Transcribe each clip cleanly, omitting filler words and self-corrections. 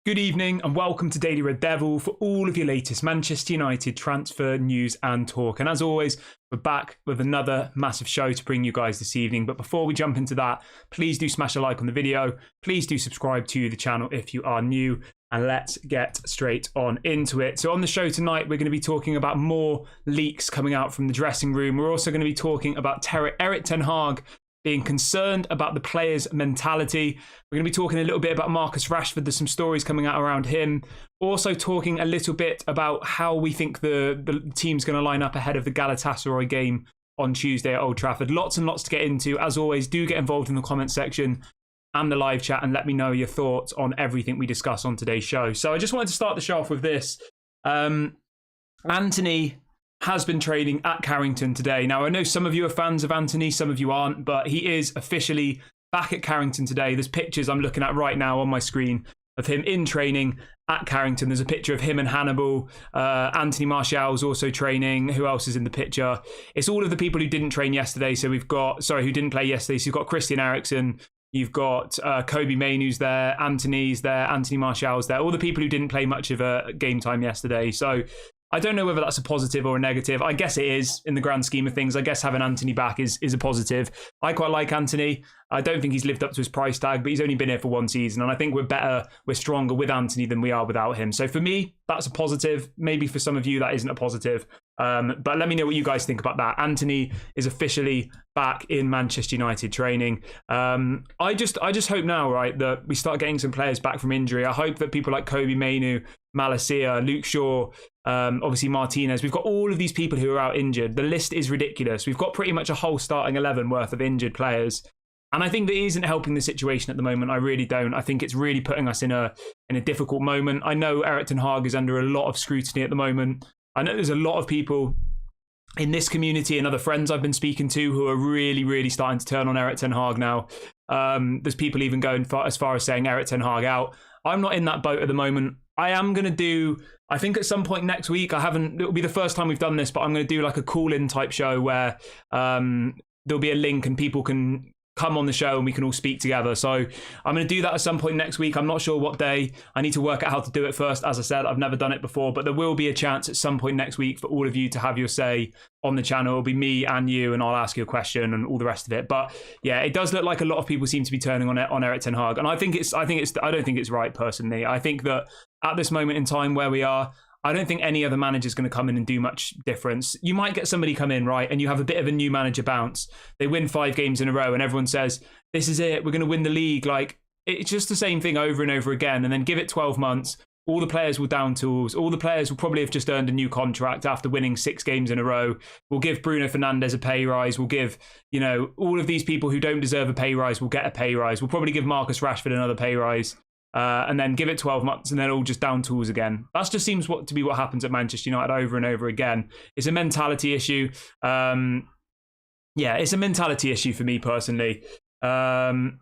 Good evening and welcome to Daily Red Devil for all of your latest Manchester United transfer news and talk. And as always, we're back with another massive show to bring you guys this evening. But before we jump into that, please do smash a like on the video. Please do subscribe to the channel if you are new. And let's get straight on into it. So on the show tonight, we're going to be talking about more leaks coming out from the dressing room. We're also going to be talking about Erik ten Hag being concerned about the players' mentality. We're going to be talking a little bit about Marcus Rashford. There's some stories coming out around him. Also talking a little bit about how we think the team's going to line up ahead of the Galatasaray game on Tuesday at Old Trafford. Lots and lots to get into. As always, do get involved in the comment section and the live chat and let me know your thoughts on everything we discuss on today's show. So I just wanted to start the show off with this. Anthony has been training at Carrington today. Now, I know some of you are fans of Anthony, some of you aren't, but he is officially back at Carrington today. There's pictures I'm looking at right now on my screen of him in training at Carrington. There's a picture of him and Hannibal. Anthony Martial's also training. Who else is in the picture? It's all of the people who didn't train yesterday. So we've got, who didn't play yesterday. So you've got Christian Eriksen, you've got Kobe Mainoo's there, Anthony's there, Anthony Martial's there. All the people who didn't play much of a game time yesterday. So I don't know whether that's a positive or a negative. I guess it is in the grand scheme of things. I guess having Anthony back is a positive. I quite like Anthony. I don't think he's lived up to his price tag, but he's only been here for one season. And I think we're stronger with Anthony than we are without him. So for me, that's a positive. Maybe for some of you, that isn't a positive. But let me know what you guys think about that. Anthony is officially back in Manchester United training. I just hope now, right, that we start getting some players back from injury. I hope that people like Kobe Mainoo, Malacia, Luke Shaw, obviously Martinez. We've got all of these people who are out injured. The list is ridiculous. We've got pretty much a whole starting 11 worth of injured players. And I think that isn't helping the situation at the moment. I really don't. I think it's really putting us in a difficult moment. I know Erik ten Hag is under a lot of scrutiny at the moment. I know there's a lot of people in this community and other friends I've been speaking to who are really, really starting to turn on Erik ten Hag now. There's people even going as far as saying Erik ten Hag out. I'm not in that boat at the moment. I am going to do, I think at some point next week, it'll be the first time we've done this, but I'm going to do like a call-in type show where there'll be a link and people can come on the show and we can all speak together. So I'm going to do that at some point next week. I'm not sure what day. I need to work out how to do it first. As I said, I've never done it before, but there will be a chance at some point next week for all of you to have your say on the channel. It'll be me and you, and I'll ask you a question and all the rest of it. But yeah, it does look like a lot of people seem to be turning on Erik ten Hag, and I don't think it's right personally. I think that at this moment in time where we are, I don't think any other manager is going to come in and do much difference. You might get somebody come in, right, and you have a bit of a new manager bounce. They win 5 games in a row and everyone says, this is it, we're going to win the league. Like, it's just the same thing over and over again. And then give it 12 months, all the players will down tools. All the players will probably have just earned a new contract after winning 6 games in a row. We'll give Bruno Fernandes a pay rise. We'll give, all of these people who don't deserve a pay rise will get a pay rise. We'll probably give Marcus Rashford another pay rise. And then give it 12 months and then all just down tools again. That just seems to be what happens at Manchester United over and over again. It's a mentality issue. It's a mentality issue for me personally. Chris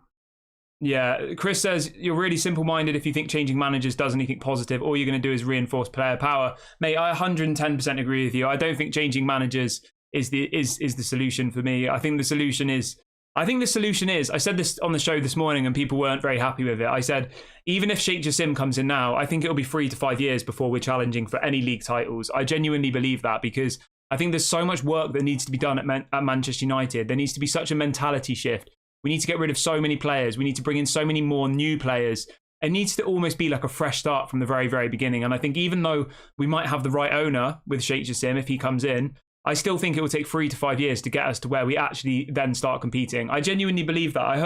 says, you're really simple-minded if you think changing managers does anything positive. All you're going to do is reinforce player power. Mate, I 110% agree with you. I don't think changing managers is the solution for me. I think the solution is, I said this on the show this morning and people weren't very happy with it. I said, even if Sheikh Jassim comes in now, I think it'll be 3 to 5 years before we're challenging for any league titles. I genuinely believe that because I think there's so much work that needs to be done at Manchester United. There needs to be such a mentality shift. We need to get rid of so many players. We need to bring in so many more new players. It needs to almost be like a fresh start from the very, very beginning. And I think even though we might have the right owner with Sheikh Jassim, if he comes in, I still think it will take 3 to 5 years to get us to where we actually then start competing. I genuinely believe that. I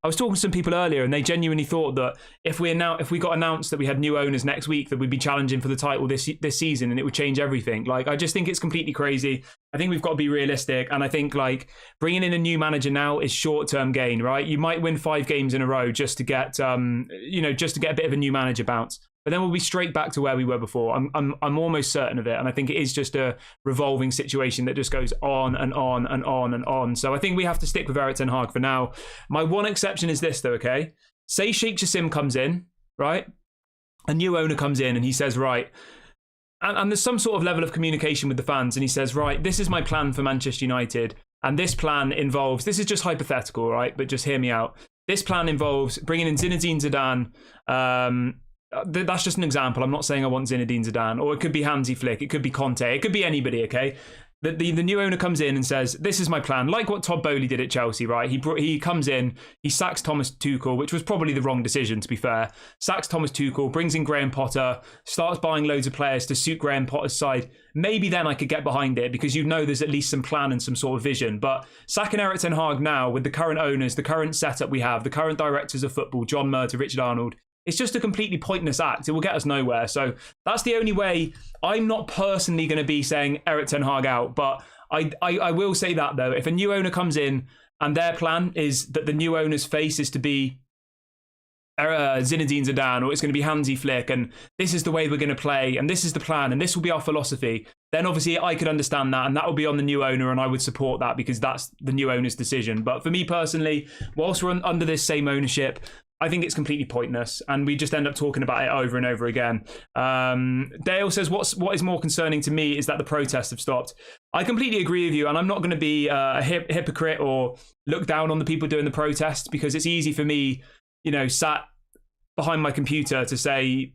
was talking to some people earlier and they genuinely thought that if we got announced that we had new owners next week, that we'd be challenging for the title this season and it would change everything. Like, I just think it's completely crazy. I think we've got to be realistic. And I think like bringing in a new manager now is short-term gain, right? You might win 5 games in a row just to get, just to get a bit of a new manager bounce. But then we'll be straight back to where we were before. I'm almost certain of it. And I think it is just a revolving situation that just goes on and on and on and on. So I think we have to stick with Erik ten Hag for now. My one exception is this though, okay? Say Sheikh Jassim comes in, right? A new owner comes in and he says, right, and there's some sort of level of communication with the fans. And he says, right, this is my plan for Manchester United. And this plan involves, this is just hypothetical, right? But just hear me out. This plan involves bringing in Zinedine Zidane, that's just an example. I'm not saying I want Zinedine Zidane, or it could be Hansi Flick, it could be Conte, it could be anybody, okay? The new owner comes in and says, this is my plan, like what Todd Boehly did at Chelsea, right? He comes in, he sacks Thomas Tuchel, which was probably the wrong decision, to be fair. Sacks Thomas Tuchel, brings in Graham Potter, starts buying loads of players to suit Graham Potter's side. Maybe then I could get behind it, because you know there's at least some plan and some sort of vision. But sacking Erik ten Hag now, with the current owners, the current setup we have, the current directors of football, John Murtough, Richard Arnold, it's just a completely pointless act. It will get us nowhere. So that's the only way. I'm not personally going to be saying Erik ten Hag out, but I will say that, though. If a new owner comes in and their plan is that the new owner's face is to be Zinedine Zidane, or it's going to be Hansi Flick, and this is the way we're going to play, and this is the plan, and this will be our philosophy, then obviously I could understand that, and that will be on the new owner, and I would support that, because that's the new owner's decision. But for me personally, whilst we're under this same ownership, I think it's completely pointless, and we just end up talking about it over and over again. Dale says, what is more concerning to me is that the protests have stopped. I completely agree with you, and I'm not going to be a hypocrite or look down on the people doing the protests, because it's easy for me, sat behind my computer to say,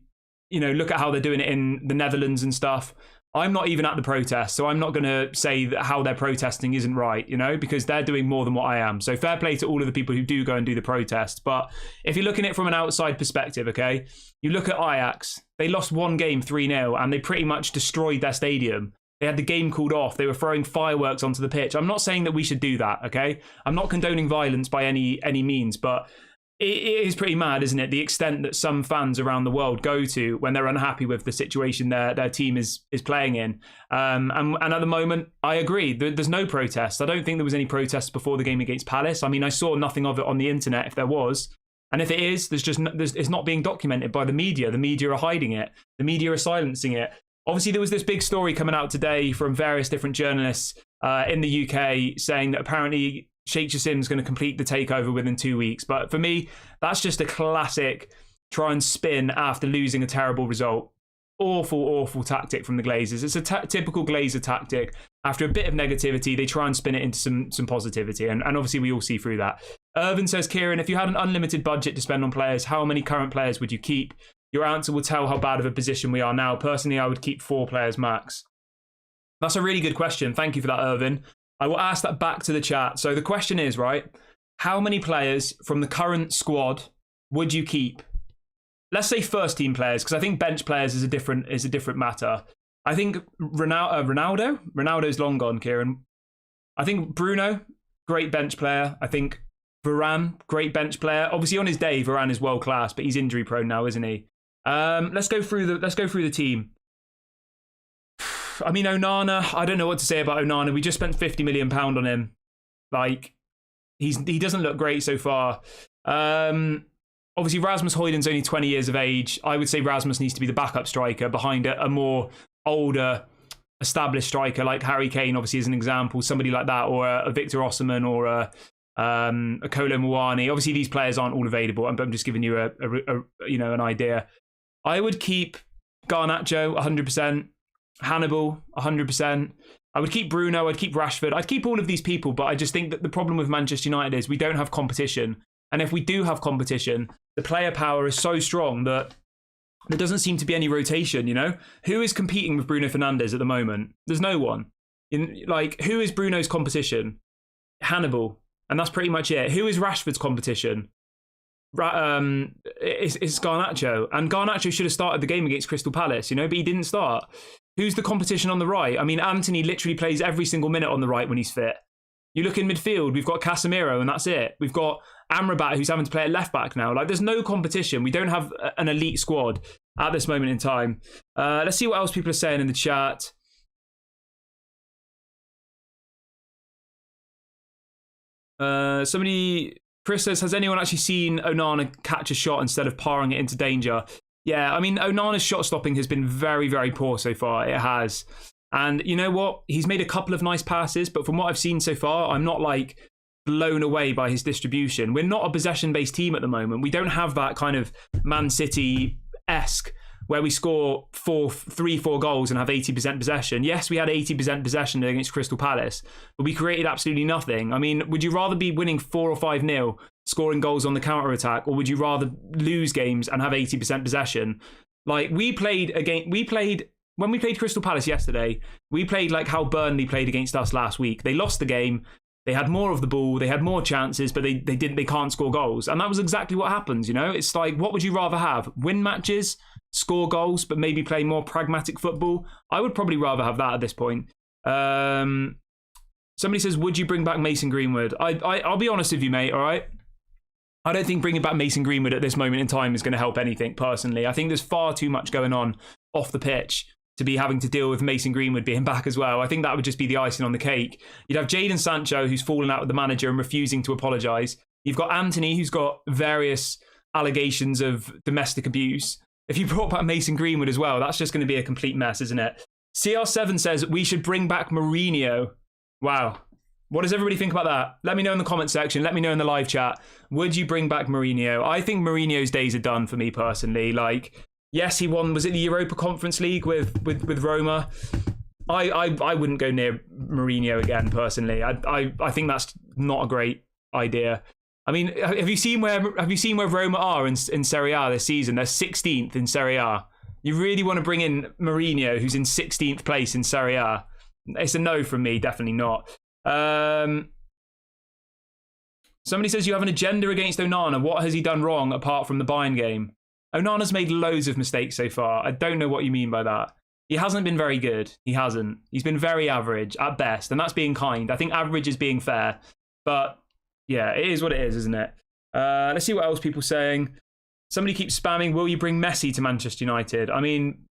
look at how they're doing it in the Netherlands and stuff. I'm not even at the protest, so I'm not going to say that how they're protesting isn't right, because they're doing more than what I am. So fair play to all of the people who do go and do the protest. But if you're looking at it from an outside perspective, okay, you look at Ajax, they lost one game 3-0, and they pretty much destroyed their stadium. They had the game called off. They were throwing fireworks onto the pitch. I'm not saying that we should do that, okay? I'm not condoning violence by any means, but it is pretty mad, isn't it? The extent that some fans around the world go to when they're unhappy with the situation their team is playing in. And at the moment, I agree. There's no protests. I don't think there was any protests before the game against Palace. I mean, I saw nothing of it on the internet if there was. And if it is, it's not being documented by the media. The media are hiding it. The media are silencing it. Obviously, there was this big story coming out today from various different journalists in the UK saying that apparently Sheikh Jassim's going to complete the takeover within 2 weeks. But for me, that's just a classic try and spin after losing a terrible result. Awful tactic from the Glazers. It's a typical Glazer tactic. After a bit of negativity, they try and spin it into some positivity. And obviously, we all see through that. Irvin says, Kieran, if you had an unlimited budget to spend on players, how many current players would you keep? Your answer will tell how bad of a position we are now. Personally, I would keep 4 players max. That's a really good question. Thank you for that, Irvin. I will ask that back to the chat. So the question is, right, how many players from the current squad would you keep? Let's say first team players, because I think bench players is a different matter. I think Ronaldo's long gone, Kieran. I think Bruno, great bench player. I think Varane, great bench player. Obviously on his day, Varane is world class, but he's injury prone now, isn't he? Let's go through the team. I mean, Onana, I don't know what to say about Onana. We just spent £50 million on him. Like, he doesn't look great so far. Obviously, Rasmus Højlund's only 20 years of age. I would say Rasmus needs to be the backup striker behind a more older, established striker like Harry Kane, obviously, as an example. Somebody like that, or a Victor Osimhen, or a Kolo Muani. Obviously, these players aren't all available. I'm just giving you an idea. I would keep Garnacho 100%. Hannibal 100%. I would keep Bruno. I'd keep Rashford. I'd keep all of these people, but I just think that the problem with Manchester United is we don't have competition. And if we do have competition, the player power is so strong that there doesn't seem to be any rotation, Who is competing with Bruno Fernandes at the moment? There's no one. Who is Bruno's competition? Hannibal. And that's pretty much it. Who is Rashford's competition? It's Garnacho. And Garnacho should have started the game against Crystal Palace, but he didn't start. Who's the competition on the right? I mean, Anthony literally plays every single minute on the right when he's fit. You look in midfield, we've got Casemiro and that's it. We've got Amrabat who's having to play at left back now. There's no competition. We don't have an elite squad at this moment in time. Let's see what else people are saying in the chat. Chris says, has anyone actually seen Onana catch a shot instead of parring it into danger? Yeah, I mean, Onana's shot stopping has been very, very poor so far. It has. And you know what? He's made a couple of nice passes, but from what I've seen so far, I'm not blown away by his distribution. We're not a possession-based team at the moment. We don't have that kind of Man City-esque where we score 3-4 goals and have 80% possession. Yes, we had 80% possession against Crystal Palace, but we created absolutely nothing. I mean, would you rather be winning 4 or 5-0 scoring goals on the counter attack, or would you rather lose games and have 80% possession? Like when we played Crystal Palace yesterday, we played like how Burnley played against us last week. They lost the game. They had more of the ball. They had more chances, but they can't score goals. And that was exactly what happens, you know? It's like, what would you rather have? Win matches, score goals, but maybe play more pragmatic football? I would probably rather have that at this point. Somebody says, would you bring back Mason Greenwood? I'll be honest with you, mate, all right? I don't think bringing back Mason Greenwood at this moment in time is going to help anything, personally. I think there's far too much going on off the pitch to be having to deal with Mason Greenwood being back as well. I think that would just be the icing on the cake. You'd have Jadon Sancho, who's fallen out with the manager and refusing to apologise. You've got Anthony, who's got various allegations of domestic abuse. If you brought back Mason Greenwood as well, that's just going to be a complete mess, isn't it? CR7 says, we should bring back Mourinho. Wow. What does everybody think about that? Let me know in the comment section. Let me know in the live chat. Would you bring back Mourinho? I think Mourinho's days are done for me personally. Like, yes, he won. Was it the Europa Conference League with Roma? I wouldn't go near Mourinho again personally. I think that's not a great idea. I mean, have you seen where Roma are in Serie A this season? They're 16th in Serie A. You really want to bring in Mourinho, who's in 16th place in Serie A? It's a no from me. Definitely not. Somebody says you have an agenda against Onana. What has he done wrong apart from the Bayern game? Onana's made loads of mistakes so far. I don't know what you mean by that. He hasn't been very good. He hasn't. He's been very average at best, and that's being kind. I think average is being fair. But yeah, it is what it is, isn't it? Let's see what else people are saying. Somebody keeps spamming, will you bring Messi to Manchester United? I mean,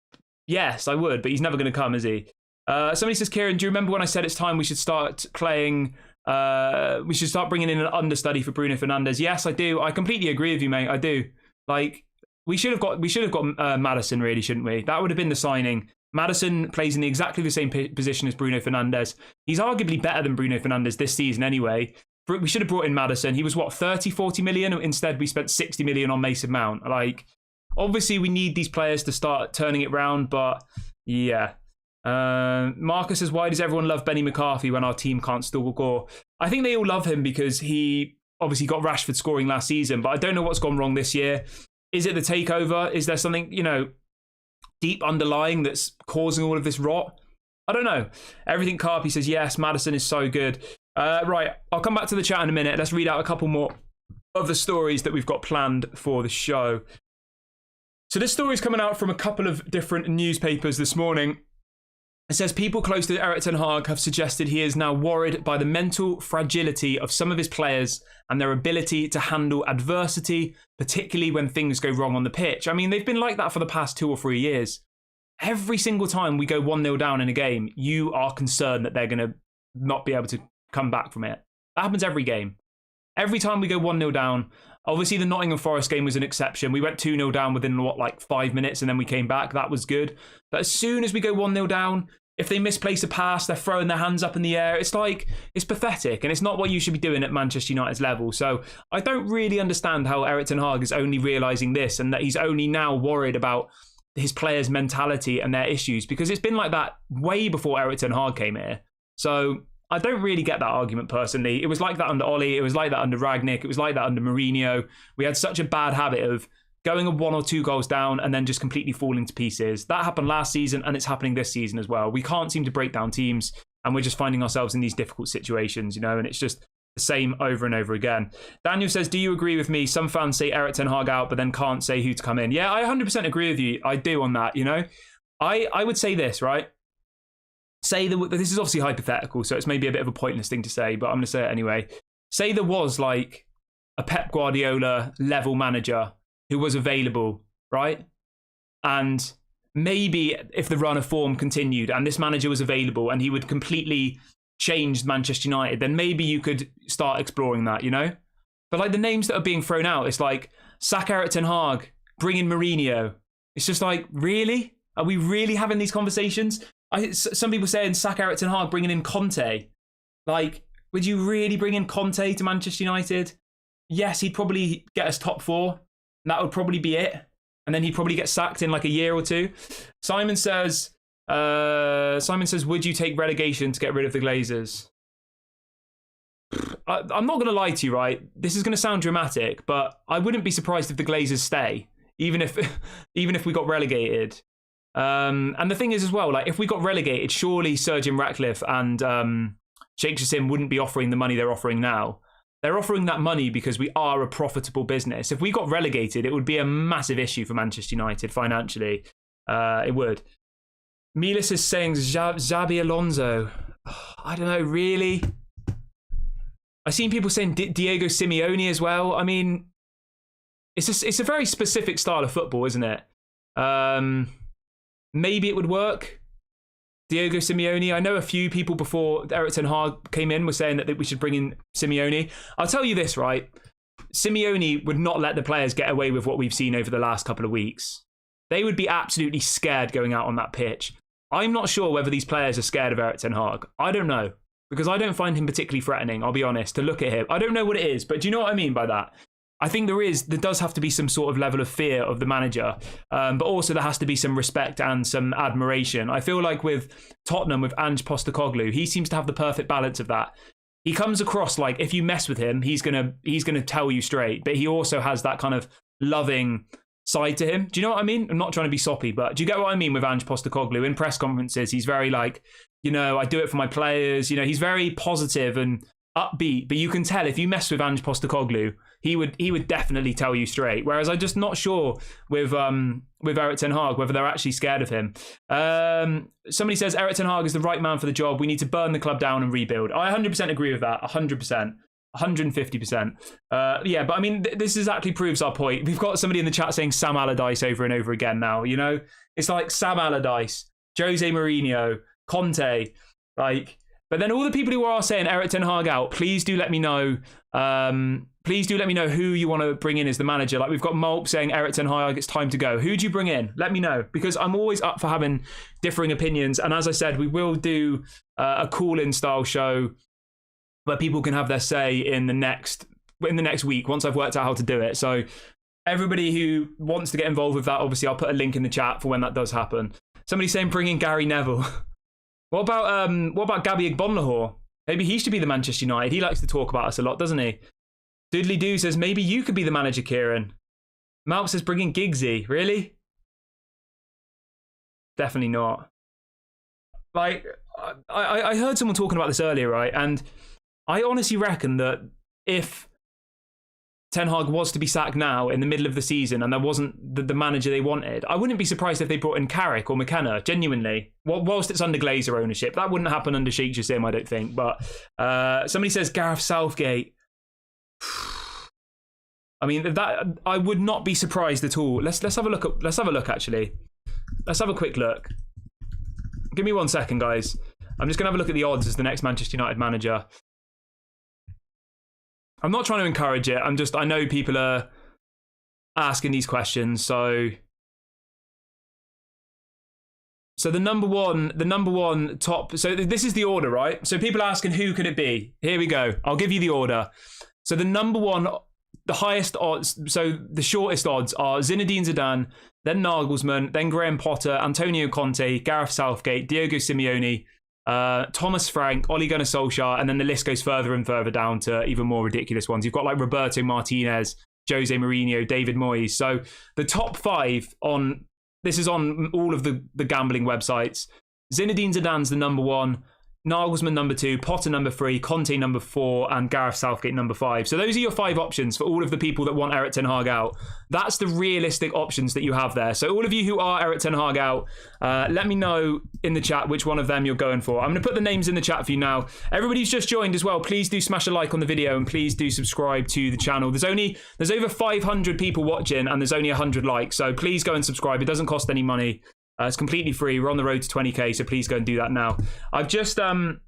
yes, I would, but he's never going to come, is he? Somebody says, Kieran, do you remember when I said it's time we should start playing, we should start bringing in an understudy for Bruno Fernandes? Yes, I do. I completely agree with you, mate. I do. Like, we should have got Maddison, really, shouldn't we? That would have been the signing. Maddison plays in exactly the same position as Bruno Fernandes. He's arguably better than Bruno Fernandes this season anyway. We should have brought in Maddison. He was, 40 million? Instead, we spent 60 million on Mason Mount. Like, obviously, we need these players to start turning it round, but yeah. Marcus says, why does everyone love Benny McCarthy when our team can't score? I think they all love him because he obviously got Rashford scoring last season, but I don't know what's gone wrong this year. Is it the takeover? Is there something, deep underlying that's causing all of this rot? I don't know. Everything Carpy says, yes, Maddison is so good. Right, I'll come back to the chat in a minute. Let's read out a couple more of the stories that we've got planned for the show. So this story is coming out from a couple of different newspapers this morning. It says people close to Erik ten Hag have suggested he is now worried by the mental fragility of some of his players and their ability to handle adversity, particularly when things go wrong on the pitch. I mean, they've been like that for the past 2 or 3 years. Every single time we go 1-0 down in a game, you are concerned that they're going to not be able to come back from it. That happens every game. Every time we go 1-0 down, obviously the Nottingham Forest game was an exception. We went 2-0 down within, 5 minutes and then we came back. That was good. But as soon as we go 1-0 down, if they misplace a pass, they're throwing their hands up in the air. It's pathetic. And it's not what you should be doing at Manchester United's level. So I don't really understand how Erik ten Hag is only realising this and that he's only now worried about his players' mentality and their issues, because it's been like that way before Erik ten Hag came here. So I don't really get that argument personally. It was like that under Ollie. It was like that under Ragnick. It was like that under Mourinho. We had such a bad habit of going 1 or 2 goals down and then just completely falling to pieces. That happened last season and it's happening this season as well. We can't seem to break down teams and we're just finding ourselves in these difficult situations, and it's just the same over and over again. Daniel says, do you agree with me? Some fans say Erik ten Hag out, but then can't say who to come in. Yeah, I 100% agree with you. I do on that, I would say this, right? Say that this is obviously hypothetical, so it's maybe a bit of a pointless thing to say, but I'm going to say it anyway. Say there was like a Pep Guardiola level manager who was available, right? And maybe if the run of form continued and this manager was available and he would completely change Manchester United, then maybe you could start exploring that, But like the names that are being thrown out, it's like sack Erik ten Hag, bring in Mourinho. It's just like, really? Are we really having these conversations? Some people saying sack Erik ten Hag, bringing in Conte. Like, would you really bring in Conte to Manchester United? Yes, he'd probably get us top 4. And that would probably be it. And then he'd probably get sacked in like a year or 2. Simon says, would you take relegation to get rid of the Glazers? I'm not going to lie to you, right? This is going to sound dramatic, but I wouldn't be surprised if the Glazers stay, even if we got relegated. And the thing is as well, like if we got relegated, surely Sir Jim Ratcliffe and Sheikh Jassim wouldn't be offering the money they're offering now. They're offering that money because we are a profitable business. If we got relegated, it would be a massive issue for Manchester United financially. It would. Milas is saying Xabi Alonso. I don't know, really? I've seen people saying Diego Simeone as well. I mean, it's a very specific style of football, isn't it? Maybe it would work. Diego Simeone. I know a few people before Erik ten Hag came in were saying that we should bring in Simeone. I'll tell you this, right? Simeone would not let the players get away with what we've seen over the last couple of weeks. They would be absolutely scared going out on that pitch. I'm not sure whether these players are scared of Erik ten Hag. I don't know, because I don't find him particularly threatening, I'll be honest, to look at him. I don't know what it is, but do you know what I mean by that? I think there does have to be some sort of level of fear of the manager, but also there has to be some respect and some admiration. I feel like with Tottenham, with Ange Postecoglou, he seems to have the perfect balance of that. He comes across like if you mess with him, he's gonna tell you straight, but he also has that kind of loving side to him. Do you know what I mean? I'm not trying to be soppy, but do you get what I mean with Ange Postecoglou? In press conferences, he's very like, I do it for my players. He's very positive and upbeat, but you can tell if you mess with Ange Postecoglou, he would definitely tell you straight. Whereas I'm just not sure with Erik ten Hag whether they're actually scared of him. Somebody says Erik ten Hag is the right man for the job. We need to burn the club down and rebuild. I 100% agree with that. 100%. 150%. Yeah, but I mean, this exactly proves our point. We've got somebody in the chat saying Sam Allardyce over and over again now, It's like Sam Allardyce, Jose Mourinho, Conte, but then all the people who are saying Erik ten Hag out, please do let me know. Please do let me know who you want to bring in as the manager. Like we've got Mulp saying Erik ten Hag, it's time to go. Who do you bring in? Let me know, because I'm always up for having differing opinions. And as I said, we will do a call-in style show where people can have their say in the next week once I've worked out how to do it. So everybody who wants to get involved with that, obviously I'll put a link in the chat for when that does happen. Somebody's saying bring in Gary Neville. What about Gabby Igbonlahor? Maybe he should be the Manchester United. He likes to talk about us a lot, doesn't he? Doodly Doo says maybe you could be the manager, Kieran. Malp says bring in Giggsy. Really? Definitely not. Like I heard someone talking about this earlier, right? And I honestly reckon that if Ten Hag was to be sacked now in the middle of the season and there wasn't the manager they wanted, I wouldn't be surprised if they brought in Carrick or McKenna, genuinely. Whilst it's under Glazer ownership. That wouldn't happen under Sheikh Jassim, I don't think. But somebody says Gareth Southgate. I mean, that I would not be surprised at all. Let's have a look. Let's have a look, actually. Let's have a quick look. Give me 1 second, guys. I'm just going to have a look at the odds as the next Manchester United manager. I'm not trying to encourage it. I know people are asking these questions. So the number one top. So this is the order, right? So people are asking who could it be? Here we go. I'll give you the order. So the number one, the highest odds. So the shortest odds are Zinedine Zidane, then Nagelsmann, then Graham Potter, Antonio Conte, Gareth Southgate, Diego Simeone, Thomas Frank, Ole Gunnar Solskjaer, and then the list goes further and further down to even more ridiculous ones. You've got like Roberto Martinez, Jose Mourinho, David Moyes. So the top five this is on all of the gambling websites. Zinedine Zidane's the number one, Nagelsmann number 2, Potter number 3, Conte number 4, and Gareth Southgate number 5. So those are your 5 options for all of the people that want Erik ten Hag out. That's the realistic options that you have there. So all of you who are Erik ten Hag out, let me know in the chat which one of them you're going for. I'm going to put the names in the chat for you now. Everybody who's just joined as well, please do smash a like on the video and please do subscribe to the channel. There's over 500 people watching and there's only 100 likes. So please go and subscribe. It doesn't cost any money. It's completely free. We're on the road to 20k, so please go and do that now. I've just put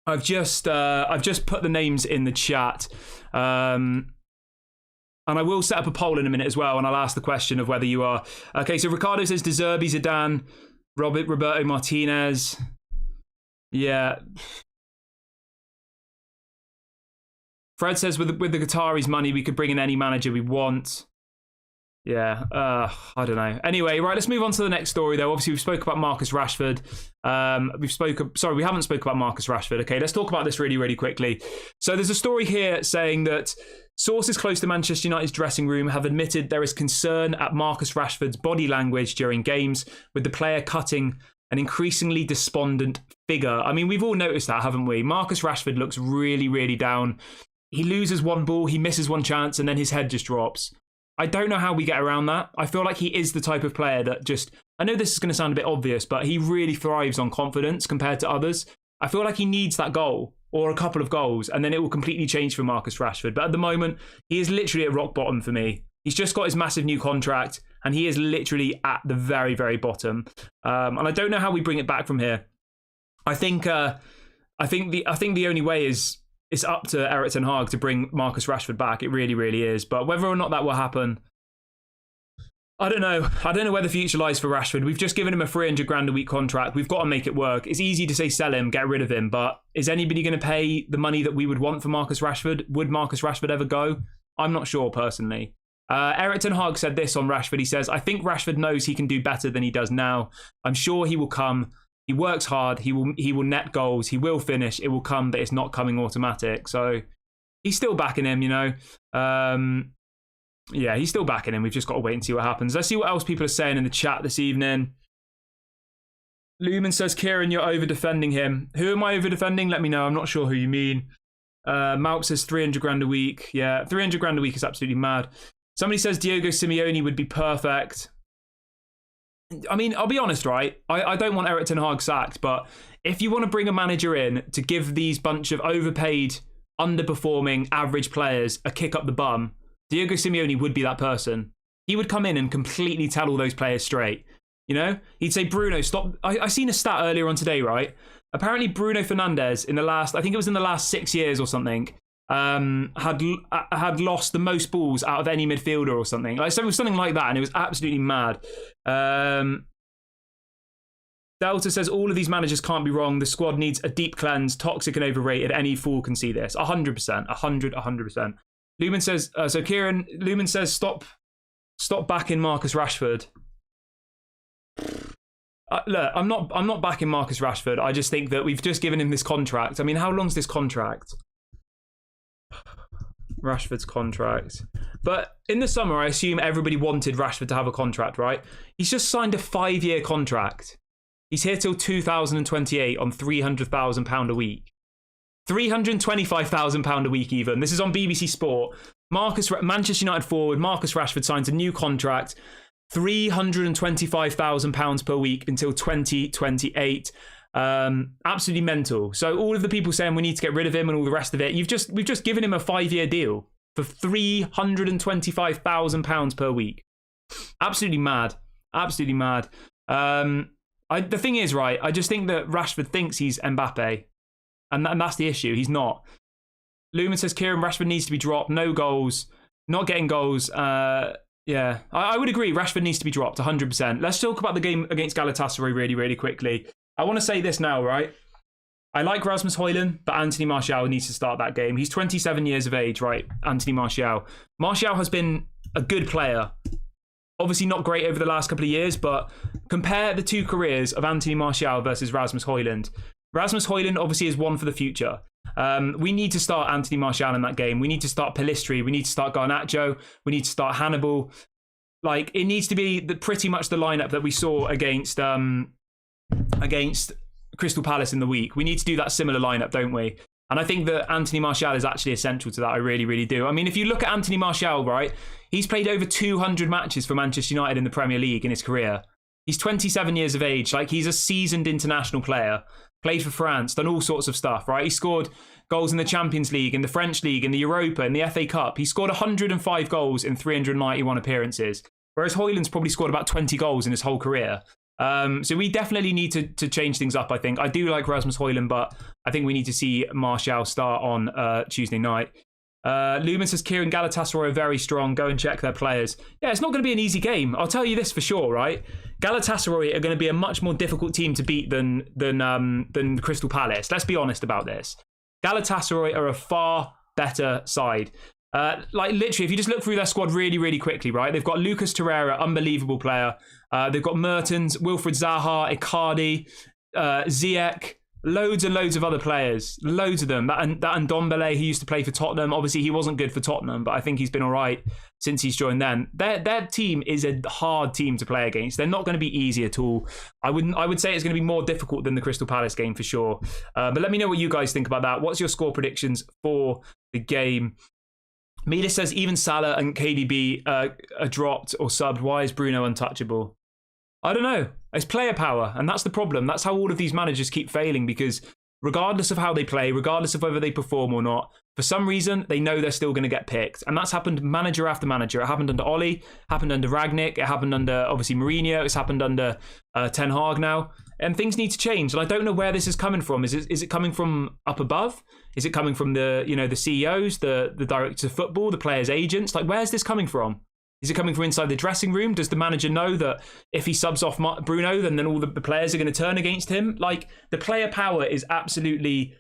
the names in the chat, and I will set up a poll in a minute as well, and I'll ask the question of whether you are okay. So Ricardo says De Zerbi, Zidane, Roberto Martinez. Yeah. Fred says with the Qataris' money, we could bring in any manager we want. Yeah, I don't know. Anyway, right, let's move on to the next story, though. Obviously, we've spoke about Marcus Rashford. We haven't spoke about Marcus Rashford. Okay, let's talk about this really, really quickly. So there's a story here saying that sources close to Manchester United's dressing room have admitted there is concern at Marcus Rashford's body language during games, with the player cutting an increasingly despondent figure. I mean, we've all noticed that, haven't we? Marcus Rashford looks really, really down. He loses one ball, he misses one chance, and then his head just drops. I don't know how we get around that. I feel like he is the type of player that just, I know this is going to sound a bit obvious, but he really thrives on confidence compared to others. I feel like he needs that goal or a couple of goals, and then it will completely change for Marcus Rashford. But at the moment, he is literally at rock bottom for me. He's just got his massive new contract, and he is literally at the very, very bottom. And I don't know how we bring it back from here. I think the only way is it's up to Erik ten Hag to bring Marcus Rashford back. It really, really is. But whether or not that will happen, I don't know. I don't know where the future lies for Rashford. We've just given him a 300 grand a week contract. We've got to make it work. It's easy to say sell him, get rid of him, but is anybody going to pay the money that we would want for Marcus Rashford? Would Marcus Rashford ever go? I'm not sure personally. Erik ten Hag said this on Rashford. He says, I think Rashford knows he can do better than he does now. I'm sure he will come. He works hard. He will net goals. He will finish. It will come, but it's not coming automatic. So he's still backing him, you know. Yeah, he's still backing him. We've just got to wait and see what happens. Let's see what else people are saying in the chat this evening. Lumen says, Kieran, you're over-defending him. Who am I over-defending? Let me know. I'm not sure who you mean. Malp says 300 grand a week. Yeah, 300 grand a week is absolutely mad. Somebody says Diego Simeone would be perfect. I mean, I'll be honest, right? I don't want Erik ten Hag sacked, but if you want to bring a manager in to give these bunch of overpaid, underperforming, average players a kick up the bum, Diego Simeone would be that person. He would come in and completely tell all those players straight. You know? He'd say, Bruno, stop. I seen a stat earlier on today, right? Apparently Bruno Fernandes in the last, I think it was in the last 6 years or something, had lost the most balls out of any midfielder or something. Like, so it was something like that, and it was absolutely mad. Delta says all of these managers can't be wrong. The squad needs a deep cleanse, toxic and overrated. Any fool can see this. 100%, 100%. Lumen says, so Kieran, Lumen says, stop backing Marcus Rashford. Look, I'm not backing Marcus Rashford. I just think that we've just given him this contract. I mean, how long's this contract? Rashford's contract. But in the summer, I assume everybody wanted Rashford to have a contract, right? He's just signed a 5-year contract. He's here till 2028 on £300,000 a week. £325,000 a week even. This is on BBC Sport. Manchester United forward Marcus Rashford signs a new contract. £325,000 per week until 2028. Absolutely mental. So all of the people saying we need to get rid of him and all the rest of it, we've just given him a 5-year deal for £325,000 per week. Absolutely mad. Absolutely mad. The thing is, right, I just think that Rashford thinks he's Mbappe, and that's the issue. He's not. Lumen says Kieran, Rashford needs to be dropped. No goals. Not getting goals. Yeah, I would agree. Rashford needs to be dropped 100%. Let's talk about the game against Galatasaray really, really quickly. I want to say this now, right? I like Rasmus Højlund, but Anthony Martial needs to start that game. He's 27 years of age, right? Anthony Martial. Martial has been a good player. Obviously not great over the last couple of years, but compare the two careers of Anthony Martial versus Rasmus Højlund. Rasmus Højlund obviously is one for the future. We need to start Anthony Martial in that game. We need to start Pellistri. We need to start Garnacho. We need to start Hannibal. Like, it needs to be pretty much the lineup that we saw against Crystal Palace in the week. We need to do that similar lineup, don't we? And I think that Anthony Martial is actually essential to that. I really, really do. I mean, if you look at Anthony Martial, right, he's played over 200 matches for Manchester United in the Premier League in his career. He's 27 years of age. Like, he's a seasoned international player. Played for France, done all sorts of stuff, right? He scored goals in the Champions League, in the French League, in the Europa, in the FA Cup. He scored 105 goals in 391 appearances, whereas Højlund's probably scored about 20 goals in his whole career. So we definitely need to change things up, I think. I do like Rasmus Højlund, but I think we need to see Martial start on Tuesday night. Lumen says, Kieran, Galatasaray are very strong. Go and check their players. Yeah, it's not going to be an easy game. I'll tell you this for sure, right? Galatasaray are going to be a much more difficult team to beat than Crystal Palace. Let's be honest about this. Galatasaray are a far better side. Like literally, if you just look through their squad really, really quickly, right? They've got Lucas Torreira, unbelievable player. They've got Mertens, Wilfred Zaha, Icardi, Ziyech, loads and loads of other players, loads of them. That Ndombele, he used to play for Tottenham. Obviously, he wasn't good for Tottenham, but I think he's been all right since he's joined them. Their team is a hard team to play against. They're not going to be easy at all. I would say it's going to be more difficult than the Crystal Palace game for sure. But let me know what you guys think about that. What's your score predictions for the game? Mila says even Salah and KDB are dropped or subbed. Why is Bruno untouchable? I don't know. It's player power, and that's the problem. That's how all of these managers keep failing, because regardless of how they play, regardless of whether they perform or not, for some reason, they know they're still going to get picked. And that's happened manager after manager. It happened under Oli, happened under Ragnick, it happened under, obviously, Mourinho, it's happened under Ten Hag now. And things need to change. And I don't know where this is coming from. Is it coming from up above? Is it coming from the CEOs, the directors of football, the players' agents? Like, where's this coming from? Is it coming from inside the dressing room? Does the manager know that if he subs off Bruno, then all the players are going to turn against him? Like, the player power is absolutely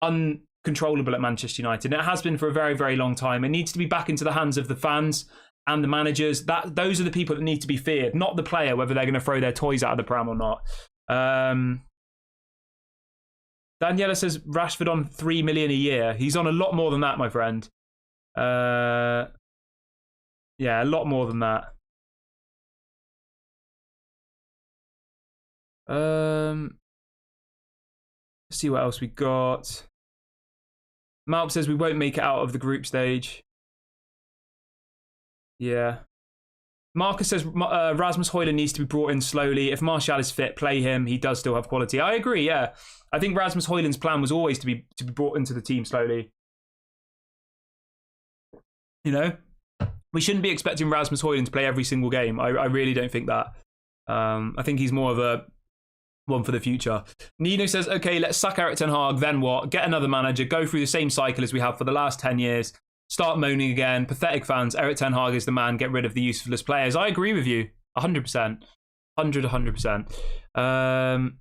uncontrollable at Manchester United. And it has been for a very, very long time. It needs to be back into the hands of the fans and the managers. Those are the people that need to be feared, not the player, whether they're going to throw their toys out of the pram or not. Daniela says Rashford on 3 million a year. He's on a lot more than that, my friend. Yeah, a lot more than that. Let's see what else we got. Malp says we won't make it out of the group stage. Yeah. Marcus says Rasmus Højlund needs to be brought in slowly. If Martial is fit, play him. He does still have quality. I agree, yeah. I think Rasmus Højlund's plan was always to be brought into the team slowly. You know? We shouldn't be expecting Rasmus Højlund to play every single game. I really don't think that. I think he's more of a one for the future. Nino says, okay, let's suck Erik Ten Hag, then what? Get another manager, go through the same cycle as we have for the last 10 years. Start moaning again. Pathetic fans. Erik Ten Hag is the man. Get rid of the useless players. I agree with you. 100%. 100%.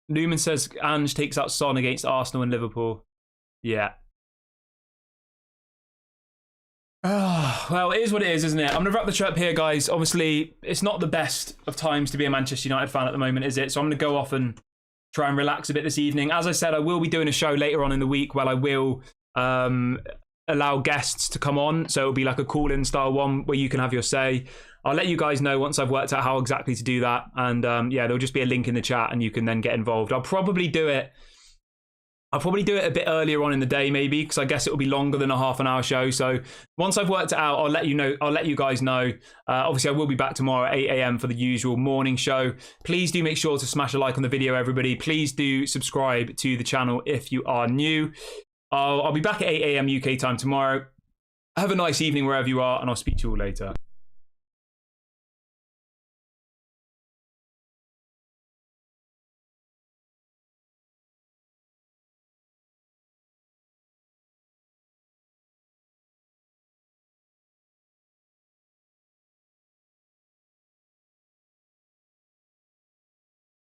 Newman says Ange takes out Son against Arsenal and Liverpool. Yeah. Well, it is what it is, isn't it? I'm going to wrap the show up here, guys. Obviously, it's not the best of times to be a Manchester United fan at the moment, is it? So I'm going to go off and try and relax a bit this evening. As I said, I will be doing a show later on in the week where I will allow guests to come on, so it'll be like a call-in style one where you can have your say. I'll let you guys know once I've worked out how exactly to do that, and yeah, there'll just be a link in the chat and you can then get involved. I'll probably do it a bit earlier on in the day, maybe, because I guess it'll be longer than a half-an-hour show. So once I've worked it out, I'll let you guys know. Obviously, I will be back tomorrow at 8 a.m. for the usual morning show. Please do make sure to smash a like on the video, everybody. Please do subscribe to the channel if you are new. I'll be back at 8 a.m. UK time tomorrow. Have a nice evening wherever you are, and I'll speak to you all later.